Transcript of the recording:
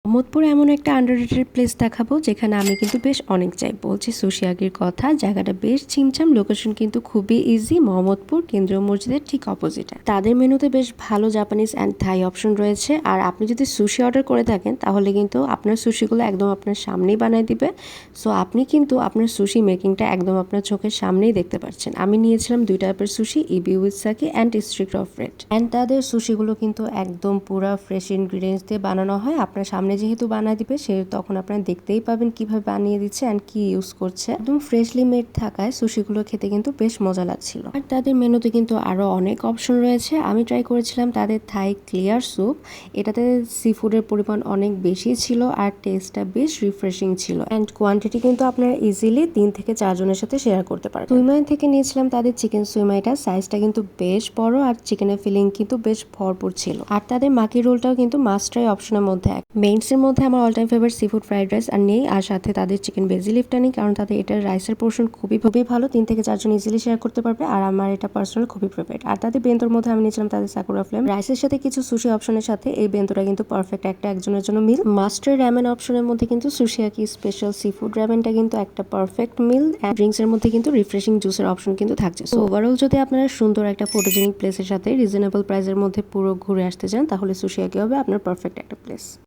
মোহাম্মদপুরে এমন একটা আন্ডাররেটেড প্লেস দেখাবো যেখানে আমি কিন্তু বেশ অনেক যাই। বলছি সুশিয়াগির কথা। জায়গাটা বেশ ছিমছাম, লোকেশন কিন্তু খুবই ইজি। মোহাম্মদপুর কেন্দ্রীয় মসজিদের ঠিক অপোজিটে। তাদের মেনুতে বেশ ভালো জাপানিজ অ্যান্ড থাই অপশন রয়েছে। আর আপনি যদি সুশি অর্ডার করে থাকেন তাহলে কিন্তু আপনার সুশিগুলো একদম আপনার সামনেই বানায় দিবে। সো আপনি কিন্তু আপনার সুশি মেকিংটা একদম আপনার চোখের সামনেই দেখতে পাচ্ছেন। আমি নিয়েছিলাম 2 টাইপের sushi, ebi with sake and strict of red. অ্যান্ড তাদের সুশিগুলো কিন্তু একদম পুরা ফ্রেশ ইনগ্রিডিয়েন্টস দিয়ে বানানো হয়। আপনার সামনে যেহেতু বানিয়ে দিবে সেহেতু তখন আপনারা দেখতেই পাবেন কিভাবে বানিয়ে দিচ্ছে অ্যান্ড কি ইউজ করছে। একদম ফ্রেশলি মেড থাকায় সুশিগুলো খেতে কিন্তু বেশ মজা লাগছিল। আর তাদের মেনুতে কিন্তু আরো অনেক অপশন রয়েছে। আমি ট্রাই করেছিলাম তাদের থাই ক্লিয়ার স্যুপ। এটাতে সি ফুডের পরিমাণ অনেক বেশি ছিল আর টেস্টটা বেশ রিফ্রেশিং ছিল। অ্যান্ড কোয়ান্টিটি কিন্তু আপনারা ইজিলি 3 থেকে 4 জনের সাথে শেয়ার করতে পারবেন। সুইমাই থেকে নিয়েছিলাম তাদের চিকেন সুইমাইটা। সাইজটা কিন্তু বেশ বড় আর চিকেনের ফিলিং কিন্তু বেশ ভরপুর ছিল। আর তাদের মাকি রোলটাও কিন্তু মাস্ট ট্রাই অপশনের মধ্যে এক। মেইনসের মধ্যে আমার all time favourite seafood fried rice আর নেই, আর সাথে তাদের চিকেন বেজি লিফটা নেই, কারণ তাদের এটার রাইসের পোর্শন খুবই ভালো। 3 থেকে 4 জন ইজিলি শেয়ার করতে পারবে। আর আমার এটা পার্সোনাল খুবই ফেভারিট। আর তাদের বেন্তোর মধ্যে আমি নিয়েছিলাম তাদের সাকুরা ফ্লেম রাইসের সাথে কিছু সুশি অপশনের সাথে। এই বেন্তোটা কিন্তু পারফেক্ট একটা একজনের জন্য মিল। মাস্টার র্যামেন অপশনের মধ্যে কিন্তু সুশিয়াকি স্পেশাল সি ফুড র্যামেনটা কিন্তু একটা পারফেক্ট মিল। ড্রিঙ্কস এর মধ্যে কিন্তু রিফ্রেশিং জুসের অপশন কিন্তু থাকছে। সো ওভারঅল যদি আপনারা সুন্দর একটা ফটোজেনিক প্লেসের সাথে রিজনেবল প্রাইসের মধ্যে পুরো ঘুরে আসতে চান তাহলে সুশিয়াকি হবে আপনার পারফেক্ট একটা প্লেস।